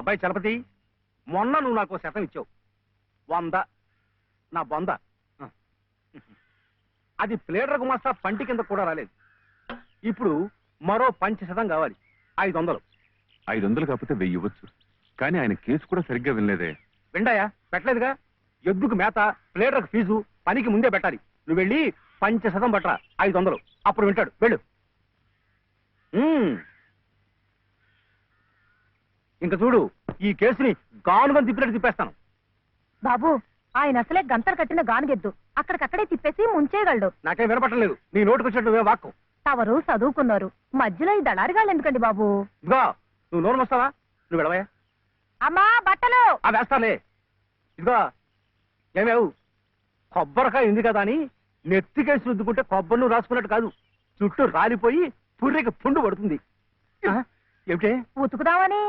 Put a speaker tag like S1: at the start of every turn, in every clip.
S1: అబ్బాయి చలపతి, మొన్న నువ్వు నాకు శతం ఇచ్చావు, 100 నా బొంద. అది ప్లేడర్ గుమాస్తా పంటి కింద కూడా రాలేదు. ఇప్పుడు మరో 5% కావాలి, 500.
S2: 500 కాకపోతే 1000 ఇవ్వచ్చు. కానీ ఆయన కేసు కూడా సరిగ్గా వినలేదే.
S1: విండాయా? పెట్టలేదుగా. ఎద్దుకు మేత, ప్లేడర్కు ఫీజు పనికి ముందే పెట్టాలి. నువ్వు వెళ్ళి 5% పట్టరా, 500. అప్పుడు వింటాడు. వెళ్ళు. ఇంక చూడు, ఈ కేసుని గానుగా తిప్పినట్టు తిప్పేస్తాను.
S3: బాబు, ఆయన అసలే గంతలు కట్టిన గానుగెద్దు, అక్కడికక్కడే తిప్పేసి ముంచేయగలడు.
S1: నాకేం వినపట్టలేదు, నీ నోటుకు వచ్చినట్టు నువ్వే వాక్కు.
S3: తవరు చదువుకున్నారు, మధ్యలో ఈ దళారిగాళ్ళు ఎందుకండి బాబు?
S1: ఇదిగో, నువ్వు నోరు వస్తావా? నువ్వు వెళ్ళవయా.
S3: అమ్మా బట్టలు
S1: వేస్తాలే. ఇదిగో ఏమేవు, కొబ్బరికాయ ఉంది కదా అని నెత్తికేసి రుద్దుకుంటే కొబ్బరి నువ్వు రాసుకున్నట్టు కాదు, చుట్టూ రాలిపోయి పుర్రెకి పుండు పడుతుంది. ఏమిటే?
S3: ఉతుకుదామని.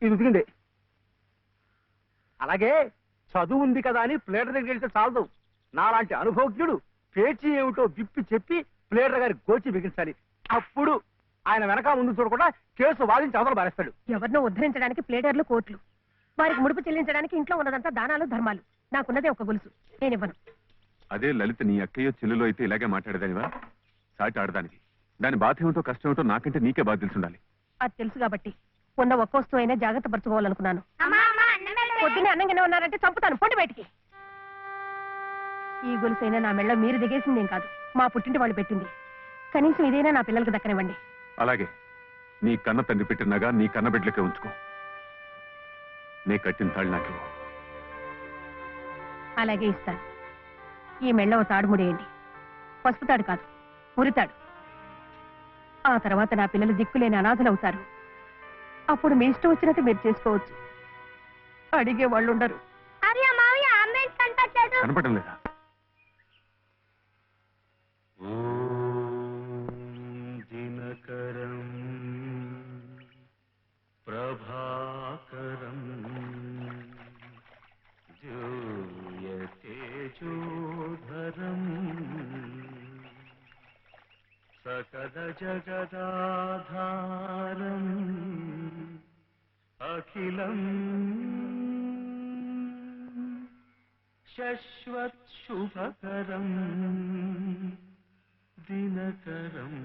S1: ఇది ఉతికింది. అలాగే చదువు ఉంది కదా అని ప్లేటర్ దగ్గరికి వెళ్తే చాలదు. నాలాంటి అనుభవజ్ఞుడు పేచీ ఏమిటో విప్పి చెప్పి ప్లేటర్ గారి గోచి బిగించాలి. అప్పుడు ఆయన వెనక ముందు చూడకుండా కేసు వాదించి అవతల బారేస్తాడు.
S3: ఎవరినో ఉద్ధరించడానికి ప్లేటర్లు, కోట్లు, వారికి ముడుపు చెల్లించడానికి ఇంట్లో ఉన్నదంతా దానాలు ధర్మాలు. నాకున్నదే ఒక గొలుసు, నేనివ్వను.
S2: అదే లలిత నీ అక్కయ్యో చెల్లెలో అయితే ఇలాగే మాట్లాడేదానివా? సాటి ఆడదానికి దాని బాధ ఏమిటో కష్టం ఏమిటో నాకంటే నీకే బాధ తెలుసుండాలి.
S3: అది తెలుసు కాబట్టి ఉన్న ఒక్క వస్తువు అయినా జాగ్రత్త పరచుకోవాలనుకున్నాను. పొద్దున్నే అన్నంగానే ఉన్నారంటే చంపుతాను, పొండి బయటికి. ఈ గొలుసైనా నా మెళ్ళ మీరు దిగేసిందేం కాదు, మా పుట్టింటి వాళ్ళు పెట్టింది. కనీసం ఇదైనా నా పిల్లలకు దక్కనివ్వండి.
S2: అలాగే నీ కన్న తండ్రి పెట్టినగా నీ కన్న బిడ్డలకే ఉంచుకో. నే కట్టిన తాళ్ళు నాకు.
S3: అలాగే ఇస్తాను. ఈ మెళ్ళ ఓ తాడు ముడేయండి. పసుపు తాడు కాదు, ఉరితాడు. ఆ తర్వాత నా పిల్లలు దిక్కులేని అనాథలవుతారు. అప్పుడు మీ ఇష్టం వచ్చినట్టు మీరు చేసుకోవచ్చు. అడిగే వాళ్ళు ఉండరు.
S2: కనపడడం లేదా?
S4: దినకరం ప్రభాకరం జూయతేజోధరం సకల జగదాధారం అఖిలం శశ్వత్ శుభకరం దినకరం.